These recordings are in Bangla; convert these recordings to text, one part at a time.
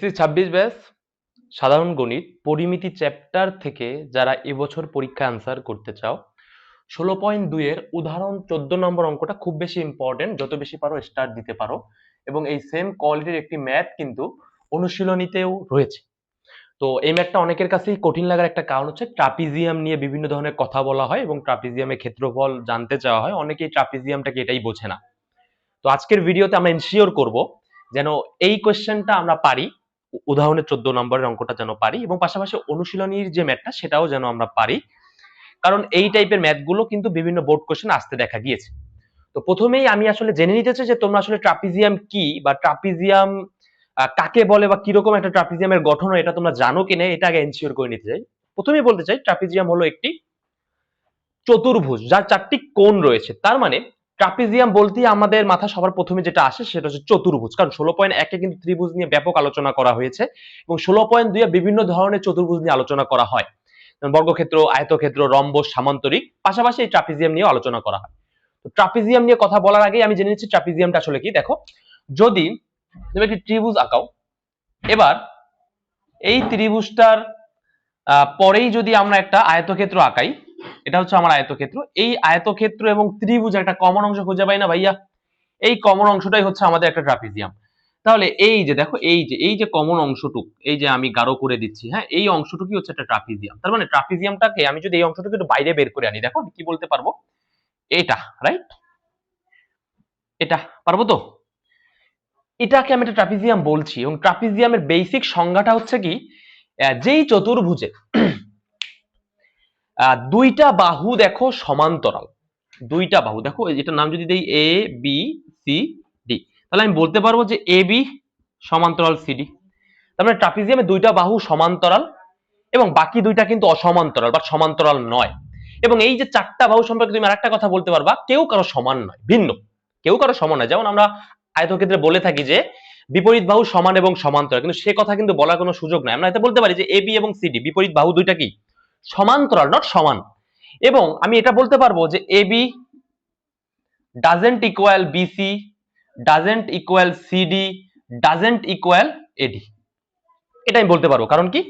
এসএসসি 26 ব্যাচ সাধারণ গণিত পরিমিতি চ্যাপ্টার থেকে যারা এবছর পরীক্ষা আনসার করতে চাও 16.2 এর উদাহরণ 14 নম্বর অঙ্কটা খুব বেশি ইম্পর্টেন্ট, যত বেশি পারো স্টার দিতে পারো। এবং এই সেম কোয়ালিটির একটি ম্যাথ কিন্তু অনুশীলনীতেও রয়েছে। তো এই ম্যাথটা অনেকের কাছেই কঠিন লাগার একটা কারণ হচ্ছে ট্রাপিজিয়াম নিয়ে বিভিন্ন ধরনের কথা বলা হয় এবং ট্রাপিজিয়ামের ক্ষেত্রফল জানতে চাওয়া হয়, অনেকেই ট্রাপিজিয়ামটাকে এটাই বোঝে না। তো আজকের ভিডিওতে আমরা এনশিওর করব যেন এই কোশ্চেনটা আমরা পারি, উদাহরণের 14 নম্বরের অঙ্কটা যেন পারি, এবং পাশাপাশি অনুশীলনীর যে ম্যাথটা সেটাও যেন আমরা পারি, কারণ এই টাইপের ম্যাথগুলো কিন্তু বিভিন্ন বোর্ড কোশ্চেন আসতে দেখা গিয়েছে। তো প্রথমেই আমি আসলে জেনে নিতে চাই যে তোমরা আসলে ট্রাপিজিয়াম কি বা ট্রাপিজিয়াম কাকে বলে বা কিরকম একটা ট্রাপিজিয়ামের গঠন হয় এটা তোমরা জানো কিনা, এটা আগে এনশিওর করে নিতে চাই। প্রথমেই বলতে চাই ট্রাপিজিয়াম হলো একটি চতুর্ভুজ যার চারটি কোণ রয়েছে। তার মানে ট্রাপিজিয়াম বলতেই আমাদের মাথা সবার প্রথমে যেটা আসে সেটা হচ্ছে চতুর্ভুজ, কারণ 16.1 এ কিন্তু ত্রিভুজ নিয়ে ব্যাপক আলোচনা করা হয়েছে এবং 16.2 এ বিভিন্ন ধরনের চতুর্ভুজ নিয়ে আলোচনা করা হয়, বর্গক্ষেত্র, আয়তক্ষেত্র, রম্বস, সামান্তরিক, পাশাপাশি এই ট্রাপিজিয়াম নিয়ে আলোচনা করা হয়। তো ট্রাপিজিয়াম নিয়ে কথা বলার আগে আমি জেনে নিচ্ছি ট্রাপিজিয়ামটা আসলে কি। দেখো, যদি তুমি একটি ত্রিভুজ আঁকাও, এবার এই ত্রিভুজটার পরেই যদি আমরা একটা আয়তক্ষেত্র আঁকাই, এটা হচ্ছে আমার আয়তক্ষেত্র, এই আয়তক্ষেত্র এবং ত্রিভুজ একটা কমন অংশ খুঁজে পাই না ভাইয়া, এই কমন অংশটাই হচ্ছে আমাদের একটা ট্রাপিজিয়াম। তাহলে এই যে দেখো, এই যে কমন অংশটুক, এই যে আমি গাঢ় করে দিচ্ছি, হ্যাঁ, এই অংশটুকুই হচ্ছে একটা ট্রাপিজিয়াম। তার মানে ট্রাপিজিয়ামটাকে আমি যদি এই অংশটুকু একটু বাইরে বের করে আনি, দেখো আমি কি বলতে পারবো, এটা রাইট, এটা পারবো তো, এটাকে আমি একটা ট্রাপিজিয়াম বলছি। এবং ট্রাপিজিয়ামের বেসিক সংজ্ঞাটা হচ্ছে কি, যেই চতুর্ভুজে দুইটা বাহু দেখো সমান্তরাল, দুইটা বাহু দেখো, এটার নাম যদি দেই এ বি সি ডি, তাহলে আমি বলতে পারবো যে এ বি সমান্তরাল সিডি। তার মানে ট্রাপিজিয়ামে দুইটা বাহু সমান্তরাল এবং বাকি দুইটা কিন্তু অসমান্তরাল বা সমান্তরাল নয়। এবং এই যে চারটা বাহু সম্পর্কে তুমি আরেকটা কথা বলতে পারবা, কেউ কারো সমান নয়, ভিন্ন, কেউ কারো সমান নয়। যেমন আমরা আয়তক্ষেত্রে বলে থাকি যে বিপরীত বাহু সমান এবং সমান্তরাল, কিন্তু সে কথা কিন্তু বলার কোনো সুযোগ নাই। আমরা এতে বলতে পারি যে এ বি এবং সিডি বিপরীত বাহু দুইটা কি সমান্তরাল, নট সমান। এবং আমি এটা বলতে পারবো যে A B doesn't equal BC, doesn't equal CD, doesn't equal AD. এটা আমি বলতে পারবো, কারণ কি,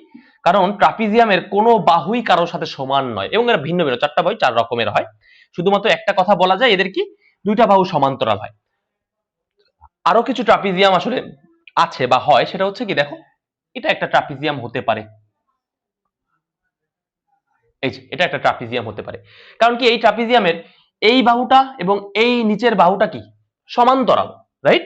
কারণ ট্রাপিজিয়ামের কোনো বাহুই কারোর সাথে সমান নয় এবং এরা ভিন্ন ভিন্ন, চারটা বাহু চার রকমের হয়। শুধুমাত্র একটা কথা বলা যায়, এদের কি দুইটা বাহু সমান্তরাল হয়। আরো কিছু ট্রাপিজিয়াম আসলে আছে বা হয়, সেটা হচ্ছে কি, দেখো এটা একটা ট্রাপিজিয়াম হতে পারে, এই যে এটা একটা ট্রাপিজিয়াম হতে পারে। কারণ কি, এই ট্রাপিজিয়ামের এই বাহুটা এবং এই নিচের বাহুটা কি সমান্তরাল, রাইট,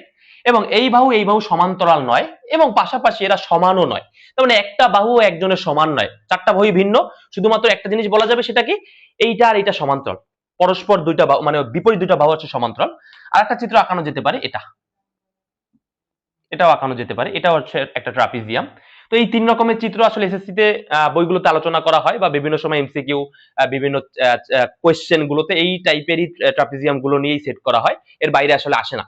এবং এই বাহু সমান্তরাল নয় এবং পাশাপাশি এরা সমানও নয়। তার মানে একটা বাহু একজনের সমান নয়, চারটা বাহুই ভিন্ন। শুধুমাত্র একটা জিনিস বলা যাবে, সেটা কি, এইটা আর এইটা সমান্তরাল, পরস্পর দুইটা বাহু মানে বিপরীত দুইটা বাহু হচ্ছে সমান্তরাল। আর একটা চিত্র আঁকানো যেতে পারে, এটাও আঁকানো যেতে পারে, এটা হচ্ছে একটা ট্রাপিজিয়াম। তো এই তিন রকমের চিত্র আসলে এসএসসি তে বইগুলোতে আলোচনা করা হয় বা বিভিন্ন সময় এমসিকিউ বিভিন্ন কোয়েশ্চেন গুলোতে এই টাইপেরই ট্রাপিজিয়াম গুলো নিয়েই সেট করা হয়, এর বাইরে আসলে আসে না।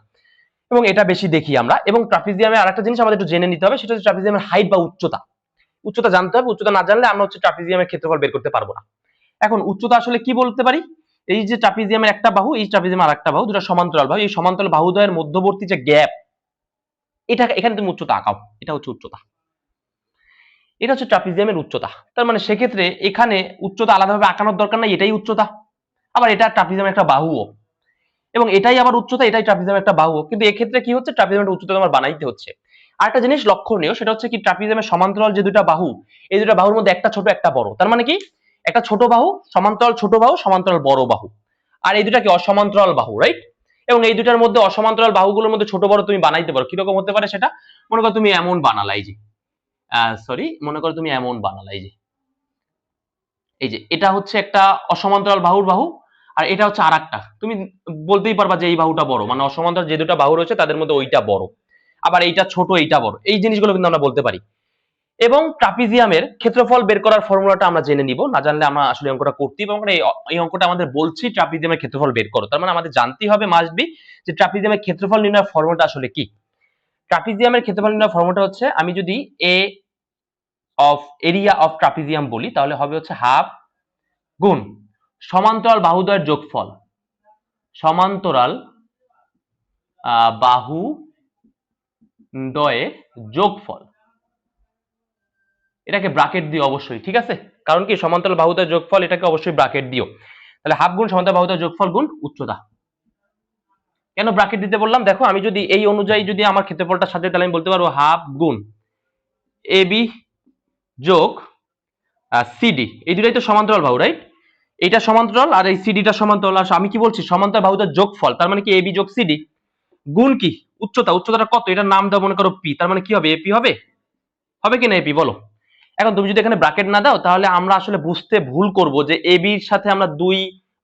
এবং এটা বেশি দেখি আমরা। এবং ট্রাপিজিয়ামে আরেকটা জিনিস আমাদের একটু জেনে নিতে হবে, সেটা হচ্ছে ট্রাপিজিয়ামের হাইট বা উচ্চতা। উচ্চতা জানতে হবে, উচ্চতা না জানলে আমরা হচ্ছে ট্রাপিজিয়ামের ক্ষেত্রফল বের করতে পারবো না। এখন উচ্চতা আসলে কি বলতে পারি, এই যে ট্রাপিজিয়ামের একটা বাহু, এই ট্রাপিজিয়ামের আরেকটা বাহু, দুটো সমান্তরাল বাহু, এই সমান্তরাল বাহুদ্বয়ের মধ্যবর্তী যে গ্যাপ, এটা এখানে তুমি উচ্চতা আঁকাও, এটা হচ্ছে উচ্চতা, এটা হচ্ছে ট্রাপিজিয়ামের উচ্চতা। তার মানে সেক্ষেত্রে এখানে উচ্চতা আলাদাভাবে আঁকানোর দরকার নাই, এটাই উচ্চতা। আবার এটা ট্রাপিজিয়ামের একটা বাহুও, এবং এটাই আবার উচ্চতা, এটাই ট্রাপিজিয়ামের একটা বাহু। কিন্তু এক্ষেত্রে কি হচ্ছে, ট্রাপিজিয়ামের উচ্চতা তোমার বানাইতে হচ্ছে। আরেকটা জিনিস লক্ষণীয়, সেটা হচ্ছে কি, ট্রাপিজিয়ামের সমান্তরাল যে দুটা বাহু, এই দুটা বাহুর মধ্যে একটা ছোট একটা বড়। তার মানে কি, একটা ছোট বাহু সমান্তরাল ছোট বাহু সমান্তরাল বড় বাহু, আর এই দুটা কি অসমান্তরাল বাহু, রাইট। এবং এই দুটার মধ্যে অসমান্তরাল বাহুগুলোর মধ্যে ছোট বড় তুমি বানাইতে পারো। কিরকম হতে পারে সেটা, মনে করো তুমি এমন বানালাই, যে মনে করো তুমি এমন বানালাই, যে এই যে এটা হচ্ছে একটা অসমান্তরাল বাহুর বাহু, আর এটা হচ্ছে আরেকটা। তুমি বলতেই পারবা যে এই বাহুটা বড়, মানে অসমান্তরাল যে দুটো বাহু রয়েছে তাদের মধ্যে ওইটা বড়, আবার এইটা ছোট এইটা বড়, এই জিনিসগুলো কিন্তু আমরা বলতে পারি। এবং ট্রাপিজিয়ামের ক্ষেত্রফল বের করার ফর্মুলাটা আমরা জেনে নিব, না জানলে আমরা আসলে অঙ্কটা করতেই পারবো না। এই অঙ্কটা আমাদের বলছি ট্রাপিজিয়ামের ক্ষেত্রফল বের করো, তার মানে আমাদের জানতেই হবে মাস্ট বি যে ট্রাপিজিয়ামের ক্ষেত্রফল নির্ণয়ের ফর্মুলাটা আসলে কি। ট্রাপিজিয়ামের ক্ষেত্রফল নির্ণয়ের ফর্মুলাটা হচ্ছে, আমি যদি এ অফ এরিয়া অফ ট্রাপিজিয়াম বলি, তাহলে হবে হচ্ছে হাফ গুণ সমান্তরাল বাহুদ্বয়ের যোগফল, সমান্তরাল বাহু দ্বয়ের যোগফল, এটাকে ব্রাকেট দিও অবশ্যই, ঠিক আছে? কারণ কি সমান্তরাল বাহুদ্বয়ের যোগফল, এটাকে অবশ্যই ব্রাকেট দিও। তাহলে হাফ গুণ সমান্তরাল বাহুদ্বয়ের যোগফল গুণ উচ্চতা। কেন ব্রাকেট দিতে বললাম? দেখো আমি যদি এই অনুযায়ী যদি আমার ক্ষেত্রফলটা সাজাই, তাহলে আমি বলতে পারবো হাফ গুণ এবি যোগ সিডি, এই দুটাই তো সমান্তরাল বাহু, রাইট? এটা সমান্তরাল আর এই সিডিটা সমান্তরাল। আর আমি কি বলছি? সমান্তরাল বাহুদ্বয়ের যোগফল, তার মানে কি এবি যোগ সিডি গুণ কি উচ্চতা। উচ্চতাটা কত? এটার নাম দাও মনে করো পি, তার মানে কি হবে? এপি হবে। হবে কি না এপি বলো? এখন তুমি যদি এখানে ব্র্যাকেট না দাও, তাহলে আমরা আসলে বুঝতে ভুল করব যে এবির সাথে আমরা 2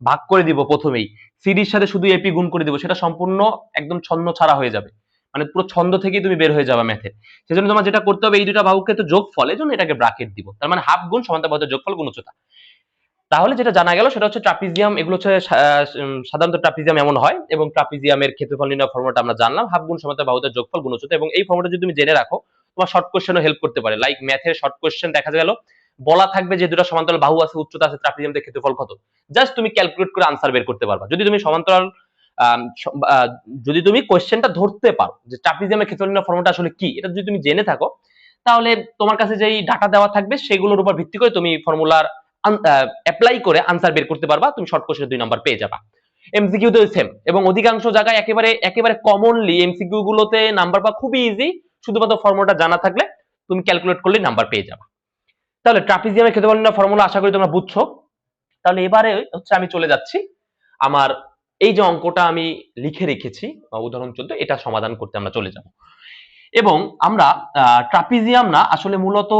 ভাগ করে দিব প্রথমেই, সিডির সাথে শুধু এপি গুণ করে দিব, সেটা সম্পূর্ণ একদম ছন্ন ছাড়া হয়ে যাবে, মানে পুরো ছন্দ থেকেই তুমি বের হয়ে যাবে ম্যাথে। সেজন্য তোমার যেটা করতে হবে, এই দুটা বাহুকে তো যোগফল, এজন্য এটাকে ব্র্যাকেট দিব, তার মানে হাফ গুণ সমান্তরাল বাহুদের যোগফল গুণ উচ্চতা। তাহলে যেটা জানা গেল সেটা হচ্ছে ট্রাপিজিয়াম, এগুলো হচ্ছে সাধারণত ট্রাপিজিয়াম এমন হয়, এবং ট্রাপিজিয়ামের ক্ষেত্রফল নির্ণয় ফর্মুলাটা আমরা জানলাম, হাফ গুণ সমান্তরাল বাহুদের যোগফল গুণ উচ্চতা। এবং এই ফর্মুলাটা যদি তুমি জেনে রাখো, তোমার শর্ট কোশ্চেনও হেল্প করতে পারে। লাইক ম্যাথের শর্ট কোশ্চেন দেখা গেল বলা থাকবে যে দুটো সমান্তরাল বাহু আছে, উচ্চতা আছে, ট্রাপিজিয়ামদের ক্ষেত্রফল কত, জাস্ট তুমি ক্যালকুলেট করে আনসার বের করতে পারবা যদি তুমি সমান্তরাল যদি তুমি কোশ্চেনটা ধরতে পারো যে ট্রাপিজিয়ামের ক্ষেত্রফল নির্ণয় ফর্মুলাটা আসলে কি, এটা যদি তুমি জেনে থাকো, তাহলে তোমার কাছে যেই ডাটা দেওয়া থাকবে সেগুলোর উপর ভিত্তি করে তুমি ফর্মুলার অ্যাপ্লাই করে আনসার বের করতে পারবা, তুমি শর্ট কোশ্চেনে 2 নাম্বার পেয়ে যাবা। এমসিকিউ তো সেম, এবং অধিকাংশ জায়গায় একেবারে একেবারে কমনলি এমসিকিউ গুলোতে নাম্বার পাওয়া খুবই ইজি, শুধুমাত্র ফর্মুলাটা জানা থাকলে তুমি ক্যালকুলেট করলে নাম্বার পেয়ে যাবা। তাহলে ট্রাপিজিয়ামের ক্ষেত্রফল নির্ণয় ফর্মুলা আশা করি তোমরা বুঝছো। তাহলে এবারে হচ্ছে আমি চলে যাচ্ছি আমার এই যে অঙ্কটা আমি লিখে রেখেছি উদাহরণ 14, এটা সমাধান করতে আমরা চলে যাব। এবং আমরা ট্রাপিজিয়াম না, আসলে মূলত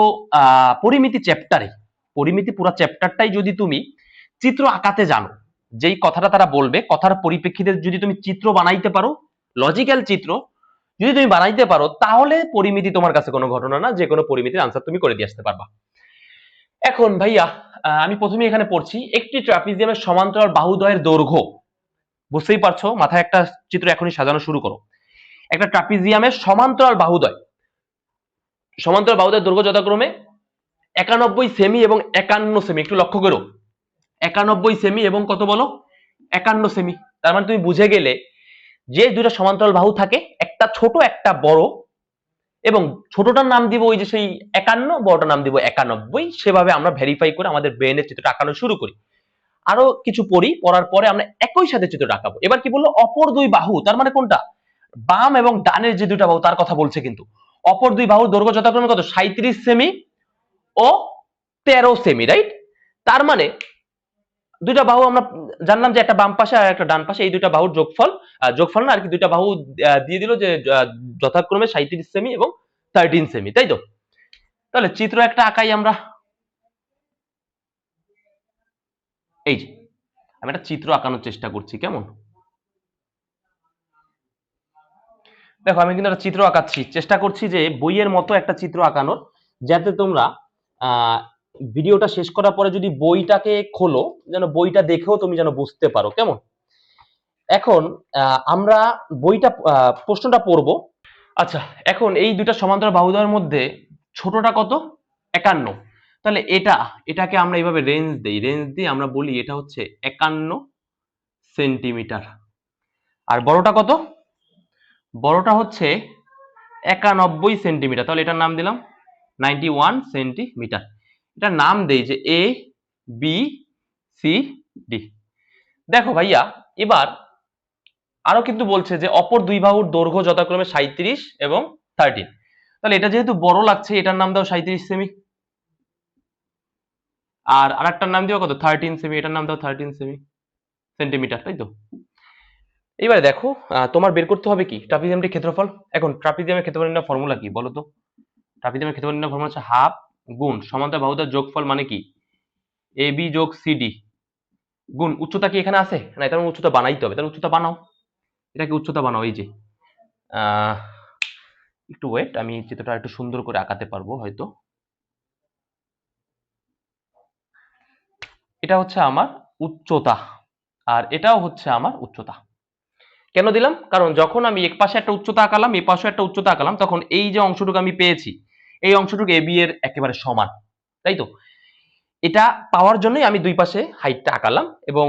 পরিমিতি চ্যাপ্টারে, পরিমিতি পুরো চ্যাপ্টারটাই যদি তুমি চিত্র আঁকাতে জানো, যেই কথাটা তারা বলবে কথার পরিপ্রেক্ষিতে যদি তুমি চিত্র বানাইতে পারো, লজিক্যাল চিত্র যদি তুমি বানাইতে পারো, তাহলে পরিমিতি তোমার কাছে কোনো ঘটনা না, যে কোনো পরিমিতির আনসার তুমি করে দিয়ে আসতে পারবা। এখন ভাইয়া আমি প্রথমে এখানে পড়ছি, একটি ট্রাপিজিয়ামের সমান্তরাল বাহুদ্বয়ের দৈর্ঘ্য, বুঝতেই পারছো, মাথায় একটা চিত্র এখনই সাজানো শুরু করো। একটা ট্রাপিজিয়ামের সমান্তরাল বাহুদ্বয়, সমান্তরাল বাহুদ্বয়ের দৈর্ঘ্য যথাক্রমে 91 সেমি এবং 51 সেমি, একটু লক্ষ্য করো, 91 সেমি এবং কত বলো? 51 সেমি। তার মানে তুমি বুঝে গেলে যে দুটো সমান্তরাল বাহু থাকে, একটা ছোট একটা বড়, এবং ছোটটার নাম দিব ওই যে সেই 51, বড়টার নাম দিব 91, সেভাবে আমরা ভেরিফাই করে আমাদের ব্রেনের চিত্রটা আঁকানো শুরু করি। আরো কিছু পড়ি, পড়ার পরে আমরা একই সাথে চিত্রটা আঁকাবো। এবার কি বললো? অপর দুই বাহু, তার মানে কোনটা? বাম এবং ডানের যে দুটা বাহু তার কথা বলছে, কিন্তু অপর দুই বাহুর দৈর্ঘ্য যথাক্রমে কত? 37 সেমি ও 13 সেমি, রাইট? তার মানে দুইটা বাহু আমরা জানলাম যে একটা বাম পাশে আর একটা ডান পাশে, এই দুইটা বাহুর যোগফল, যোগফল না আর কি, দুইটা বাহু দিয়ে দিল যে যথাক্রমে 37 সেমি এবং 13 সেমি, তাই তো? তাহলে চিত্র একটা আঁকাই আমরা। এই যে আমি একটা চিত্র আঁকানোর চেষ্টা করছি, কেমন? দেখো আমি কিন্তু একটা চিত্র আঁকাচ্ছি, চেষ্টা করছি যে বইয়ের মতো একটা চিত্র আঁকানোর, যাতে তোমরা ভিডিওটা শেষ করার পরে যদি বইটাকে খোলো, যেন বইটা দেখেও তুমি যেন বুঝতে পারো, কেমন? এখন আমরা বইটা প্রশ্নটা পড়বো। আচ্ছা, এখন এই দুটা সমান্তরাল বাহুদ্বয়ের মধ্যে ছোটটা কত? 51। তাহলে এটাকে আমরা এইভাবে রেঞ্জ দেই, রেঞ্জ দিয়ে আমরা বলি এটা হচ্ছে 51 সেন্টিমিটার। আর বড়টা কত? বড়টা হচ্ছে 91 সেন্টিমিটার। তাহলে এটার নাম দিলাম 91 সেন্টিমিটার। এটার নাম দেই যে এ বি সি ডি। দেখো ভাইয়া, এবার আরো কিন্তু বলছে যে অপর দুই বাহুর দৈর্ঘ্য যথাক্রমে 37 এবং 13। তাহলে এটা যেহেতু বড় লাগছে, এটার নাম দাও 37 সেমি, আর আরেকটার নাম দিও কত? 13 সেমি, এটার নাম দাও 13 সেমি সেন্টিমিটার, তাই তো? এবারে দেখো তোমার বের করতে হবে কি ট্রাপিজিয়ামটির ক্ষেত্রফল। এখন ট্রাপিজিয়ামের ক্ষেত্রফল নির্ণয় ফর্মুলা কি বলো তো? ট্রাপিজিয়ামের ক্ষেত্রফল নির্ণয় ফর্মুলা হচ্ছে হাফ গুণ সমান্তরাল বাহুদ্বয়ের যোগফল, মানে কি এবি যোগ সিডি গুণ উচ্চতা। কি এখানে আছে না? এটা উচ্চতা বানাইতে হবে, তাহলে উচ্চতা বানাও, এটাকে উচ্চতা বানাও। এই যে একটু ওয়েট, আমি চিত্রটা একটু সুন্দর করে আঁকাতে পারবো হয়তো। এটা হচ্ছে আমার উচ্চতা, আর এটাও হচ্ছে আমার উচ্চতা। কেন দিলাম? কারণ যখন আমি এক পাশে একটা উচ্চতা আঁকালাম, এই পাশে একটা উচ্চতা আঁকালাম, তখন এই যে অংশটুকু আমি পেয়েছি, এই অংশটুকু এবি এর একেবারে সমান, তাই তো? এটা পাওয়ার জন্যই আমি দুই পাশে হাইটটা আঁকালাম, এবং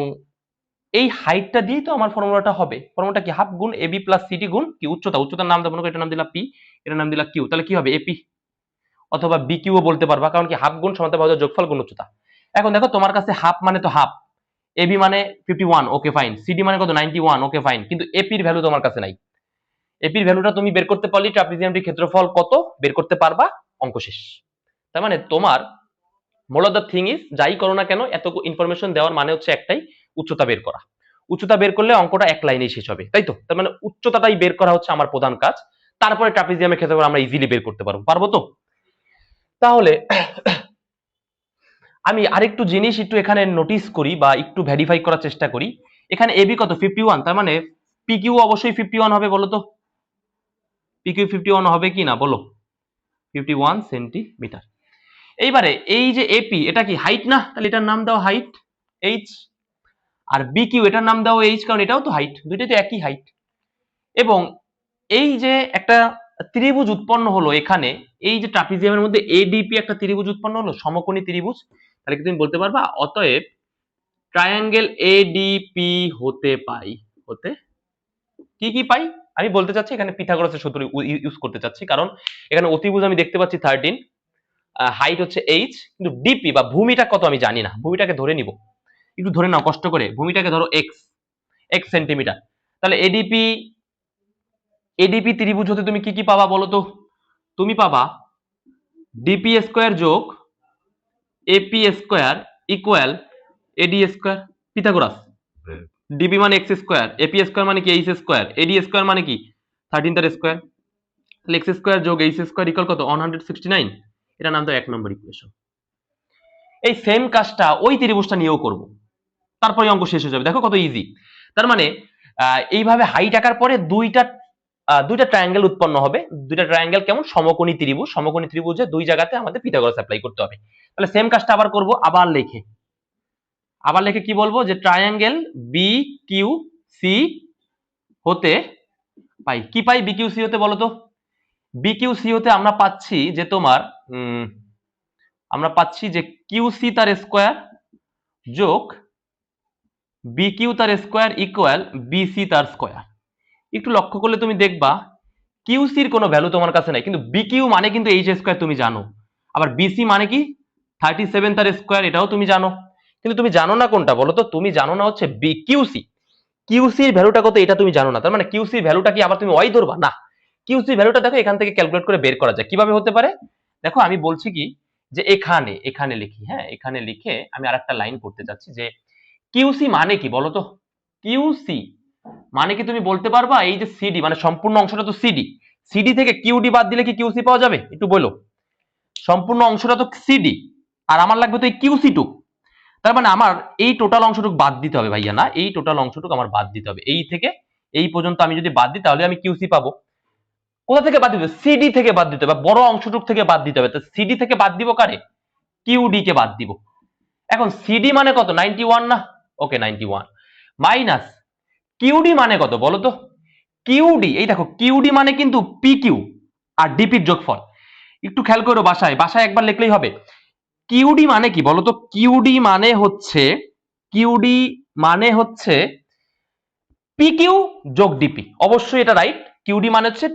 এই হাইটটা দিয়েই তো আমার ফর্মুলাটা হবে। ফর্মুলাটা কি? হাফ গুণ এবি প্লাস সিডি গুণ কি উচ্চতা। উচ্চতার নাম দেবো, এটার নাম দিলাম পি, এটার নাম দিলাম কিউ। তাহলে কি হবে? এপি। অথবা বিকিউও বলতে পারবা, কারণ কি হাফ গুণ সমান্তরাল যোগফল গুণ উচ্চতা। এখন দেখো তোমার কাছে হাফ মানে তো হাফ, এবি মানে 51, ওকে ফাইন, সিডি মানে কত 91, ওকে ফাইন, কিন্তু এপির ভ্যালু তোমার কাছে নাই। এপির ভ্যালুটা তুমি বের করতে পারলে ট্রাপিজিয়ামটির ক্ষেত্রফল কত বের করতে পারবা, অঙ্ক শেষ। তার মানে তোমার mole of the thing is, যাই করো না কেন এত ইনফরমেশন দেওয়ার মানে হচ্ছে একটাই, উচ্চতা বের করা। উচ্চতা বের করলে অঙ্কটা এক লাইনেই শেষ হবে, তাই তো? তার মানে উচ্চতাটাই বের করা হচ্ছে আমার প্রধান কাজ, তারপরে ট্রাপিজিয়ামের ক্ষেত্রফল আমরা ইজিলি বের করতে পারবো তো? তাহলে আমি আরেকটু জিনিস একটু এখানে নোটিস করি বা একটু ভেরিফাই করার চেষ্টা করি। এখানে এবি কত 51, তার মানে পিকিউ অবশ্যই 51 হবে, বলো তো পিকিউ 51 হবে কি না বলো? 51 সেন্টিমিটার। এইবারে এই যে এপি, এটা কি হাইট না? তাহলে এটার নাম দাও হাইট এইচ, আর বিকিউ এটার নাম দাও এইচ, কারণ এটাও তো হাইট, দুইটাই তো একই হাইট। এবং এই যে একটা ত্রিভুজ উৎপন্ন হলো এখানে, এই যে ট্রাপিজিয়ামের মধ্যে এডিপি একটা ত্রিভুজ উৎপন্ন হলো, সমকোণী ত্রিভুজ, তাহলে কি তুমি বলতে পারবা অতএব ট্রায়াঙ্গেল এডিপি হতে পাই, হতে কি কি পাই? আমি বলতে চাচ্ছি এখানে পিথাগোরাসের সূত্র ইউজ করতে চাচ্ছি, কারণ এখানে অতিভুজ আমি দেখতে পাচ্ছি 13, হাইট হচ্ছে এইচ, কিন্তু ডিপি বা ভূমিটা কত আমি জানি না, ভূমিটাকে ধরে নিব, একটু ধরে নাও কষ্ট করে, ভূমিটাকে ধরো এক্স, এক্স সেন্টিমিটার। তাহলে এডিপি, এডিপি ত্রিভুজ হতে তুমি কি কি পাবা বলো তো? তুমি পাবা ডিপি স্কোয়ার যোগ AP square equal AD square, Pythagoras. DB মানে এক্স স্কোয়ার, এপি স্কোয়ার মানে কি এইচ স্কোয়ার, এডি স্কোয়ার মানে কি 13 তার স্কোয়ার, তাহলে এক্স স্কোয়ার যোগ এইচ স্কোয়ার ইকুয়াল কত 169, এটা নাম তো 1 নম্বর ইকুয়েশন। এই সেম কাজটা ওই ত্রিভুজটা নিয়েও করব, তারপরে অঙ্ক শেষ হয়ে যাবে, দেখো কত ইজি। তার মানে এইভাবে হাইট আঁকার পরে দুইটা ট্রায়াঙ্গেল উৎপন্ন হবে, দুইটা ট্রায়াঙ্গেল কেমন, সমকোণী ত্রিভুজ, সমকোণী ত্রিভুজে দুই জায়গাতে আমাদের পিথাগোরাস অ্যাপ্লাই করতে হবে। তাহলে সেম কাজটা আবার করব, আবার লিখে কি বলবো, যে ট্রায়াঙ্গেল বি কিউ সি হতে পাই, কি পাই বি কিউ সি হতে বলো তো? বি কিউ সি হতে আমরা পাচ্ছি যে তোমার আমরা পাচ্ছি যে কিউ সি তার স্কোয়ার যোগ বি কিউ তার স্কোয়ার ইকুয়াল বিসি তার স্কোয়ার। একটু লক্ষ্য করলে তুমি দেখবা কিউসির কোনো ভ্যালু তোমার কাছে নাই, কিন্তু বিকিউ মানে কিন্তু এইচ স্কোয়ার তুমি জানো, আবার বিসি মানে কি 37 তার স্কোয়ার, এটাও তুমি জানো, কিন্তু তুমি জানো না কোনটা বলো তো? তুমি জানো না হচ্ছে বিকিউসি, কিউসির ভ্যালুটা কত এটা তুমি জানো না। তার মানে কিউসির ভ্যালুটা কি আবার তুমি ওয়াই ধরবা না, কিউসির ভ্যালুটা দেখো এখান থেকে ক্যালকুলেট করে বের করা যায়, কিভাবে হতে পারে দেখো, আমি বলছি কি যে এখানে এখানে লিখি, হ্যাঁ এখানে লিখে আমি আরেকটা লাইন করতে চাচ্ছি, যে কিউসি মানে কি বলো তো? কিউসি মানে কি তুমি বলতে পারবা এই যে সিডি মানে সম্পূর্ণ অংশটা তো সিডি, সিডি থেকে কিউডি বাদ দিলে কি কিউসি পাওয়া যাবে? একটু বলো, সম্পূর্ণ অংশটা তো সিডি, আর আমার লাগবে তো এই কিউসি টুক, তার মানে আমার এই টোটাল অংশটুক বাদ দিতে হবে ভাইয়া, না এই টোটাল অংশটুক আমার বাদ দিতে হবে, এই থেকে এই পর্যন্ত আমি যদি বাদ দিই তাহলে আমি কিউসি পাবো। কোথা থেকে বাদ দিতে হবে? সিডি থেকে বাদ দিতে হবে, বড় অংশটুক থেকে বাদ দিতে হবে। তো সিডি থেকে বাদ দিব কারে? কিউডি কে বাদ দিব। এখন সিডি মানে কত 91 না, ওকে 91 মাইনাস কিউডি মানে কত বলো তো? কিউডি, এই দেখো কিউডি মানে কিন্তু পিকিউ আর ডিপির যোগফল, একটু খেয়াল করো, বাসায় বাসায় একবার লিখলেই হবে। কিউডি মানে কি বলতো? কিউডি মানে হচ্ছে পিকিউ যোগ ডিপি, অবশ্যই এটা রাইট, কিউডি মানে হচ্ছে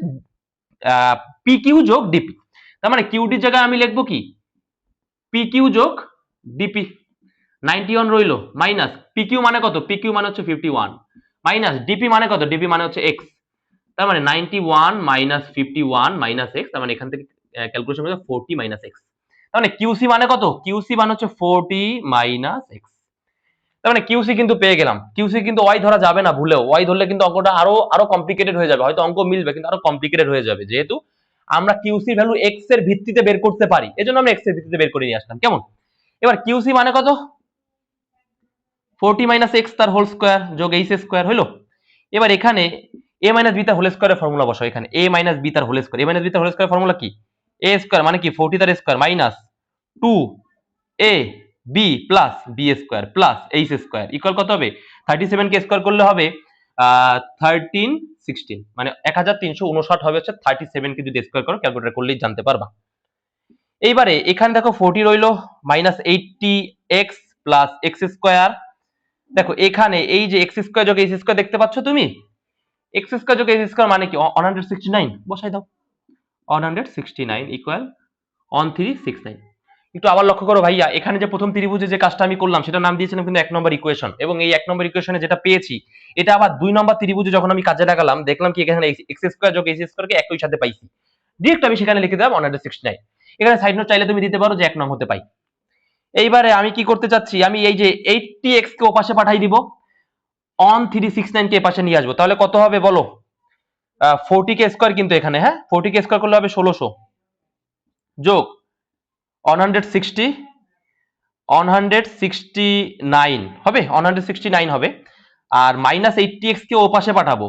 পিকিউ যোগ ডিপি, তার মানে কিউডির জায়গায় আমি লিখবো কি পিকিউ যোগ ডিপি, 91 রইলো মাইনাস পিকিউ মানে কত? পিকিউ মানে হচ্ছে 51 মাইনাস ডিপি মানে কত? ডিপি মানে হচ্ছে এক্স, তার মানে 91 মাইনাস 51 মাইনাস এক্স, তার মানে এখান থেকে ক্যালকুলেশন করে 40 মাইনাস এক্স, তার মানে কিউসি মানে কত? কিউসি মানে হচ্ছে 40 মাইনাস এক্স। তার মানে কিউসি কিন্তু পেয়ে গেলাম, কিউসি কিন্তু ওয়াই ধরা যাবে না ভুলেও, ওয়াই ধরলে কিন্তু অঙ্কটা আরো আরো কমপ্লিকেটেড হয়ে যাবে, হয়তো অঙ্ক মিলবে কিন্তু আরো কমপ্লিকেটেড হয়ে যাবে, যেহেতু আমরা কিউসি ভ্যালু এক্স এর ভিত্তিতে বের করতে পারি, এজন্য আমরা এক্স এর ভিত্তিতে বের করে নিয়ে আসলাম, কেমন? এবার কিউসি মানে কত? 40 মাইনাস এক্স তার হোল স্কোয়ার যোগ এইচ স্কোয়ার হইলো। এবার এখানে এ মাইনাস বি তার হোল স্কোয়ারের ফর্মুলা বসাও, এখানে এ মাইনাস বি তার whole square, A minus B তার হোল স্কোয়ার ফর্মুলা কি? এ স্কোয়ার মানে কি 40 তার square minus 2 A B plus B square plus H square equal কত হবে? 37 কে স্কোয়ার করলে হবে 1316, মানে 1359 হবে হচ্ছে 37 কে যদি স্কোয়ার করো, ক্যালকুলেটর করলেই জানতে পারবা। এইবারে এখানে দেখো 40 রইলো minus 80 x plus x square, দেখো এখানে এই যে এক্স স্কোয়ার যোগ এইচ স্কোয়ার দেখতে পাচ্ছ তুমি, এক্স স্কোয়ার যোগ এইচ স্কোয়ার মানে কি 169, বসাই দাও 169 ইকুয়াল 1369। একটু আবার লক্ষ্য করো ভাইয়া, এখানে যে প্রথম ত্রিভুজে যে কাজটা আমি করলাম সেটা নাম দিয়েছিলাম কিন্তু 1 নম্বর ইকুয়েশন, এবং এই 1 নম্বর ইকুয়েশনে যেটা পেয়েছি এটা আবার 2 নম্বর ত্রিভুজে যখন আমি কাজে লাগালাম দেখলাম কি এখানে এক্স স্কয়ার যোগ এইচ স্কয়ারকে একই সাথে পাইছি, ডিরেক্ট আমি সেখানে লিখে দিলাম 169। এখানে সাইড নোট চাইলে তুমি দিতে পারো যে 1 নং হতে পাই। এইবারে আমি কি করতে চাচ্ছি, আমি এই যে 80x কে ওপাশে পাঠাই দিব, 1369 কে এপাশে নিয়ে আসবো, তাহলে কত হবে বলো? 40k স্কয়ার কিন্তু এখানে, হ্যাঁ 40k স্কয়ার করলে হবে 1600 যোগ 160 169 হবে, 169 হবে, আর মাইনাস 80x কে ও পাশে পাঠাবো,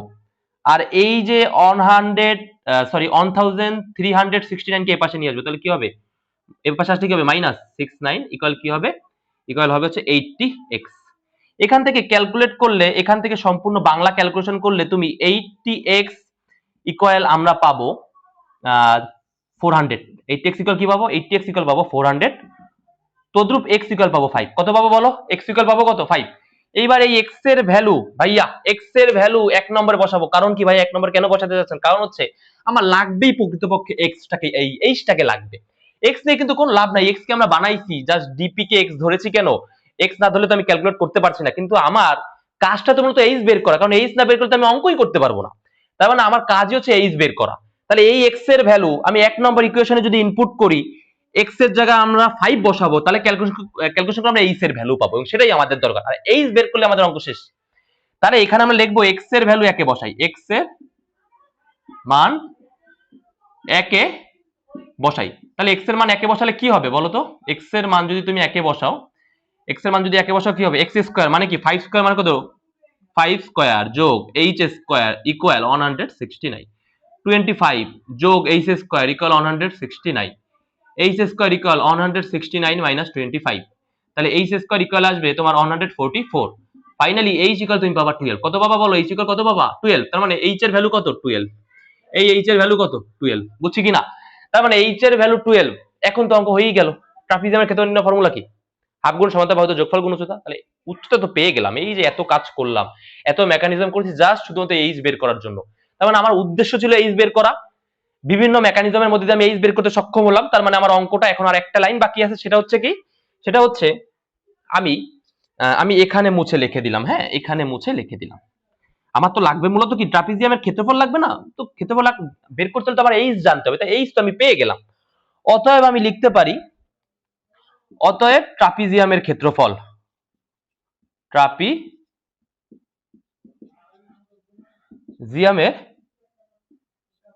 আর এই যে 1369 কে এপাশে নিয়ে আসবো, তাহলে কি হবে? এর পাশে আসলে কি হবে? মাইনাস 69 ইকুয়াল কি হবে? ইকুয়াল হবে হচ্ছে 80x। এখান থেকে ক্যালকুলেট করলে, এখান থেকে সম্পূর্ণ বাংলা ক্যালকুলেশন করলে তুমি 80x ইকুয়াল আমরা পাবো 400। 80x ইকুয়াল কি পাবো? 80x ইকুয়াল পাবো 400। তদ্রুপ x ইকুয়াল পাবো 5। কত পাবো বলো? x ইকুয়াল পাবো কত? 5। এইবার এই x এর ভ্যালু, ভাইয়া x এর ভ্যালু 1 নম্বরে বসাবো। কারণ কি ভাই 1 নম্বর কেন বসাতে যাচ্ছেন? কারণ হচ্ছে আমার লাগবেই প্রকৃতপক্ষে x টাকে, এই h টাকে লাগবে। x নিয়ে কিন্তু কোনো লাভ নাই, x কে আমরা বানাইছি জাস্ট dp কে x ধরেছি কেন? x না ধরলে তো আমি ক্যালকুলেট করতে পারছি না, কিন্তু আমার কাজটা তো মূলত h বের করা, কারণ h না বের করলে আমি অঙ্কই করতে পারবো না। তার মানে আমার কাজই হচ্ছে h বের করা। তাহলে এই x এর ভ্যালু আমি 1 নম্বর ইকুয়েশনে যদি ইনপুট করি, x এর জায়গায় আমরা 5 বসাবো, তাহলে ক্যালকুলেশন করে আমরা h এর ভ্যালু পাবো, এবং সেটাই আমাদের দরকার। আর h বের করলে আমাদের অঙ্ক শেষ। তাহলে এখানে আমরা লিখবো x এর ভ্যালু একে বসাই, x এর মান একে বসাই। তাহলে x এর মান একে বসালে কি হবে বলো তো? x এর মান যদি তুমি একে বসাও, x এর মান যদি একে বসাও কি হবে? x স্কয়ার মানে কি? 5 স্কয়ার মানে কত? 5 স্কয়ার যোগ h স্কয়ার ইকুয়াল 169। 25 যোগ h square equal 169। h square equal 169 minus 25। তাহলে h স্কয়ার ইকুয়াল আসবে তোমার 144। ফাইনালি h ইকুয়াল তুমি পাবা 12। কত পাবা বলো? h ইকুয়াল কত পাবা? 12। তার মানে h এর ভ্যালু কত? 12। এই h এর ভ্যালু কত? 12। বুঝছি কিনা? তার মানে h এর ভ্যালু 12। এখন তো অঙ্ক হয়েই গেল। ট্রাপিজিয়ামের ক্ষেত্রে নির্ণয় ফর্মুলা কি? হাফ গুণ সমান্তরাল বাহুদের যোগফল গুণ উচ্চতা। তাহলে উচ্চতা তো পেয়ে গেলাম, এই যে এত কাজ করলাম, এত মেকানিজম করেছি জাস্ট শুধুমাত্র h বের করার জন্য। তার মানে আমার উদ্দেশ্য ছিল h বের করা, বিভিন্ন মেকানিজমের মধ্যে দিয়ে আমি h বের করতে সক্ষম হলাম। তার মানে আমার অঙ্কটা এখন আর একটা লাইন বাকি আছে, সেটা হচ্ছে কি? সেটা হচ্ছে আমি আমি এখানে মুছে লিখে দিলাম, হ্যাঁ এখানে মুছে লিখে দিলাম। আমার তো লাগবে মূলত কি? ট্রাপিজিয়ামের ক্ষেত্রফল লাগবে না? তো ক্ষেত্রফল বের করতে হলে তো আমার h জানতে হবে, তাই h তো আমি পেয়ে গেলাম। অতএব আমি লিখতে পারি, অতএব ট্রাপিজিয়ামের ক্ষেত্রফল, ট্রাপিজিয়ামের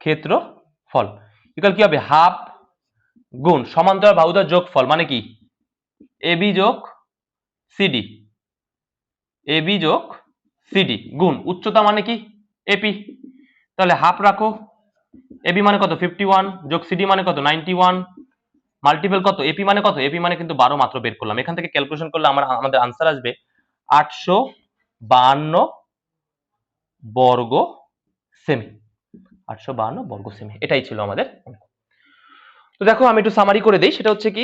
ক্ষেত্রফল ইকুয়াল কি হবে? হাফ গুণ সমান্তরাল বাহুদের যোগফল, মানে কি? এবি যোগ সিডি, এবি যোগ সিডি গুণ উচ্চতা মানে কি? এপি। তাহলে হাফ রাখো, এবি মানে কত? 51 যোগ সিডি মানে কত? 91 মাল্টিপল কত? এপি মানে কত? এপি মানে কিন্তু 12 মাত্র বের করলাম। এখান থেকে ক্যালকুলেশন করলে আমাদের আনসার আসবে 852 বর্গ সেমি। 852 বর্গ সেমি, এটাই ছিল আমাদের অঙ্ক। তো দেখো আমি একটু সামারি করে দেই, সেটা হচ্ছে কি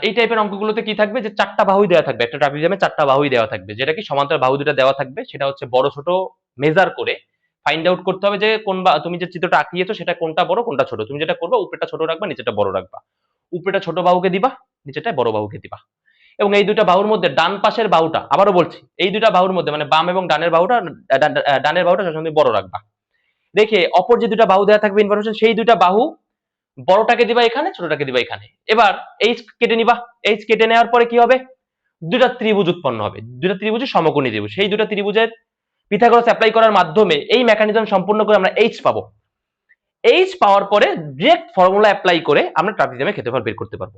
এই টাইপের অঙ্কগুলোতে কি থাকবে, যে চারটা বাহুই দেওয়া থাকবে, একটা ট্রাপিজিয়ামে চারটা বাহুই দেওয়া থাকবে, যেটা কি সমান্তরাল বাহু দুটো দেওয়া থাকবে, সেটা হচ্ছে বড় ছোট মেজার করে ফাইন্ড আউট করতে হবে যে কোন তুমি যে চিত্রটা আঁকিয়েছো সেটা কোনটা বড় কোনটা ছোট। তুমি যেটা করবা উপরেটা ছোট রাখবা, নিচেটা বড় রাখবা। উপরেটা ছোট বাহুকে দিবা, নিচেটা বড় বাহুকে দিবা। এবং এই দুইটা বাহুর মধ্যে ডান পাশের বাহুটা, আবারও বলছি, এই দুইটা বাহুর মধ্যে মানে বাম এবং ডানের বাহুটা, ডানের বাহুটা সবসময় বড় রাখবা। দেখে অপর যে দুইটা বাহু দেওয়া থাকবে ইনফরমেশন, সেই দুইটা বাহু বড়টাকে দিবা এখানে, ছোটটাকে দিবা এখানে। এবার এইচ কেটে নিবা, এইচ কেটে নেওয়ার পরে কি হবে? দুইটা ত্রিভুজ উৎপন্ন হবে, দুইটা ত্রিভুজের সমকোণী ত্রিভুজ। সেই দুইটা ত্রিভুজের পিথাগোরাস অ্যাপ্লাই করার মাধ্যমে এই মেকানিজম সম্পূর্ণ করে আমরা এইচ পাবো। এইচ পাওয়ার পরে ডিরেক্ট ফর্মুলা অ্যাপ্লাই করে আমরা ট্রাপিজিয়ামের ক্ষেত্রফল বের করতে পারবো।